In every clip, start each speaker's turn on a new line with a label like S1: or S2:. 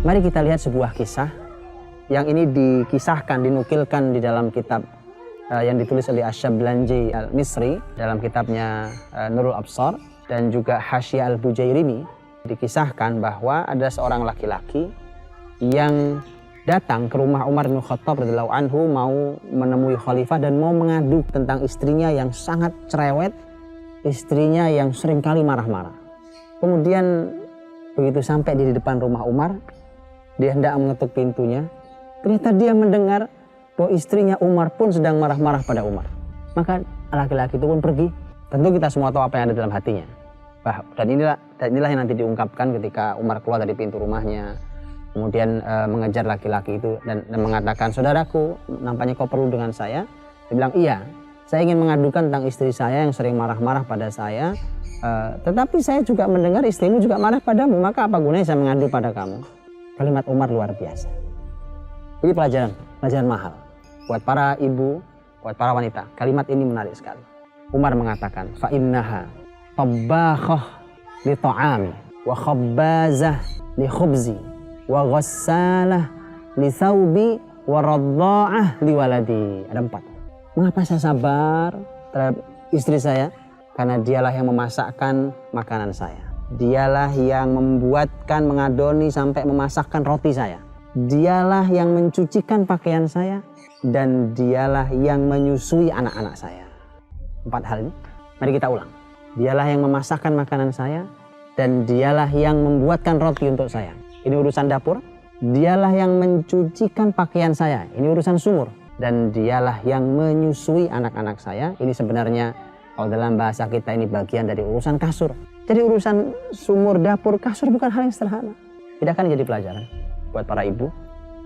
S1: Mari kita lihat sebuah kisah yang ini dikisahkan, dinukilkan di dalam kitab yang ditulis oleh Asy-Syablanji Al-Misri dalam kitabnya Nurul Absar, dan juga Hasyiah Al-Bujairimi. Dikisahkan bahwa ada seorang laki-laki yang datang ke rumah Umar bin Khattab radhiyallahu anhu, mau menemui khalifah dan mau mengadu tentang istrinya yang sangat cerewet, istrinya yang seringkali marah-marah. Kemudian begitu sampai di depan rumah Umar, dia hendak mengetuk pintunya, ternyata dia mendengar bahwa istrinya Umar pun sedang marah-marah pada Umar. Maka laki-laki itu pun pergi. Tentu kita semua tahu apa yang ada dalam hatinya. Dan inilah yang nanti diungkapkan ketika Umar keluar dari pintu rumahnya, kemudian mengejar laki-laki itu dan mengatakan, saudaraku, nampaknya kau perlu dengan saya. Dia bilang, iya, saya ingin mengadukan tentang istri saya yang sering marah-marah pada saya. Tetapi saya juga mendengar istrimu juga marah padamu, maka apa gunanya saya mengadu pada kamu? Kalimat Umar luar biasa. Ini pelajaran mahal buat para ibu, buat para wanita. Kalimat ini menarik sekali. Umar mengatakan, fa innaha tabakhah li ta'ami wa khabbazah li khubzi wa ghassalah li thawbi wa radda'ah li waladi. Ada 4. Mengapa saya sabar terhadap istri saya? Karena dialah yang memasakkan makanan saya. Dialah yang membuatkan, mengadoni sampai memasakkan roti saya. Dialah yang mencucikan pakaian saya. Dan dialah yang menyusui anak-anak saya. 4 hal ini, mari kita ulang. Dialah yang memasakkan makanan saya. Dan dialah yang membuatkan roti untuk saya. Ini urusan dapur. Dialah yang mencucikan pakaian saya. Ini urusan sumur. Dan dialah yang menyusui anak-anak saya. Ini sebenarnya, kalau dalam bahasa kita, ini bagian dari urusan kasur. Jadi urusan sumur, dapur, kasur bukan hal yang sederhana. Tidak akan jadi pelajaran buat para ibu.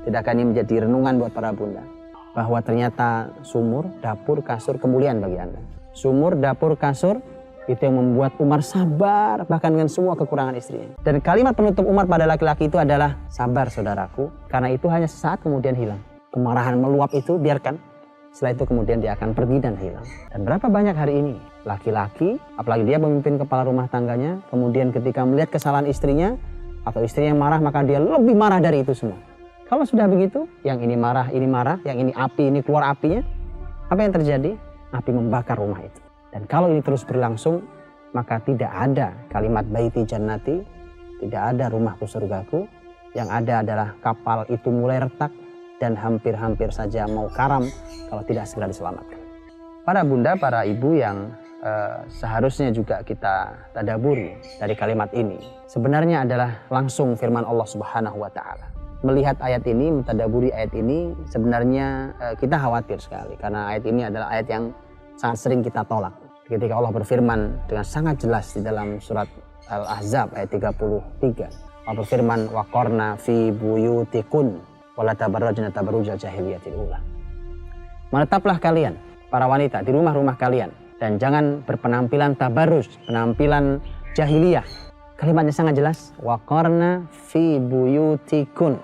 S1: Tidak akan ini menjadi renungan buat para bunda. Bahwa ternyata sumur, dapur, kasur kemuliaan bagi Anda. Sumur, dapur, kasur itu yang membuat Umar sabar bahkan dengan semua kekurangan istrinya. Dan kalimat penutup Umar pada laki-laki itu adalah, sabar saudaraku, karena itu hanya sesaat kemudian hilang. Kemarahan meluap itu biarkan. Setelah itu kemudian dia akan pergi dan hilang. Dan berapa banyak hari ini laki-laki, apalagi dia memimpin kepala rumah tangganya, kemudian ketika melihat kesalahan istrinya atau istrinya yang marah, maka dia lebih marah dari itu semua. Kalau sudah begitu, yang ini marah, yang ini api, ini keluar apinya, apa yang terjadi? Api membakar rumah itu. Dan kalau ini terus berlangsung, maka tidak ada kalimat baiti jannati, tidak ada rumahku surgaku, yang ada adalah kapal itu mulai retak dan hampir-hampir saja mau karam kalau tidak segera diselamatkan. Para bunda, para ibu yang seharusnya juga kita tadaburi dari kalimat ini, sebenarnya adalah langsung firman Allah Subhanahu wa Ta'ala. Melihat ayat ini, mentadaburi ayat ini, sebenarnya kita khawatir sekali karena ayat ini adalah ayat yang sangat sering kita tolak. Ketika Allah berfirman dengan sangat jelas di dalam surat Al-Ahzab ayat 33, Allah berfirman, waqarna fi buyutikun wala tabarrajna tabarrujal jahiliyatil ula. Menetaplah kalian para wanita di rumah-rumah kalian dan jangan berpenampilan tabarruj, penampilan jahiliyah. Kalimatnya sangat jelas, waqarna fi buyutikun.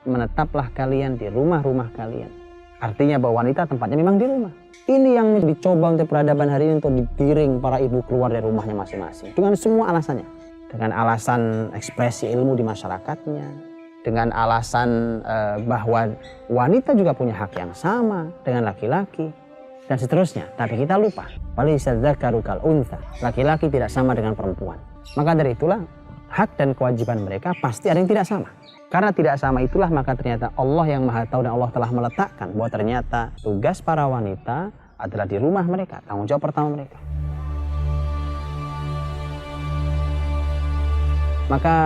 S1: Menetaplah kalian di rumah-rumah kalian. Artinya bahwa wanita tempatnya memang di rumah. Ini yang dicoba untuk peradaban hari ini, untuk digiring para ibu keluar dari rumahnya masing-masing dengan semua alasannya. Dengan alasan ekspresi ilmu di masyarakatnya, dengan alasan bahwa wanita juga punya hak yang sama dengan laki-laki dan seterusnya. Tapi kita lupa, walaysa dzakaru kal untha, laki-laki tidak sama dengan perempuan. Maka dari itulah hak dan kewajiban mereka pasti ada yang tidak sama. Karena tidak sama itulah maka ternyata Allah yang Maha Tahu dan Allah telah meletakkan bahwa ternyata tugas para wanita adalah di rumah mereka, tanggung jawab pertama mereka. Maka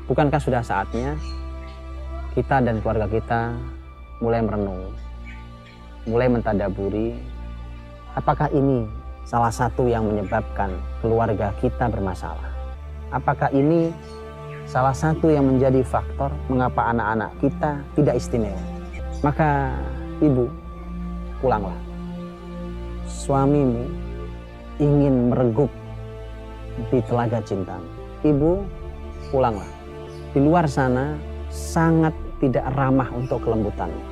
S1: bukankah sudah saatnya kita dan keluarga kita mulai merenung, mulai mentadaburi apakah ini salah satu yang menyebabkan keluarga kita bermasalah? Apakah ini salah satu yang menjadi faktor mengapa anak-anak kita tidak istimewa? Maka ibu, pulanglah. Suamimu ingin mereguk di telaga cintamu. Ibu, pulanglah. Di luar sana sangat tidak ramah untuk kelembutanmu.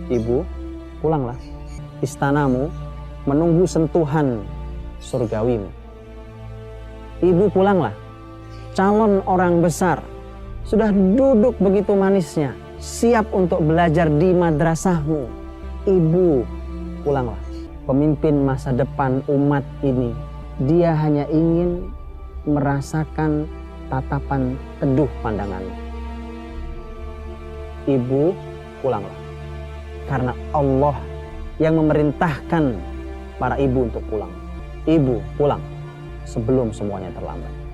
S1: Ibu, pulanglah. Istanamu menunggu sentuhan surgawimu. Ibu, pulanglah. Calon orang besar, sudah duduk begitu manisnya, siap untuk belajar di madrasahmu. Ibu, pulanglah. Pemimpin masa depan umat ini, dia hanya ingin merasakan tatapan teduh pandanganmu. Ibu, pulanglah. Karena Allah yang memerintahkan para ibu untuk pulang. Ibu, pulang sebelum semuanya terlambat.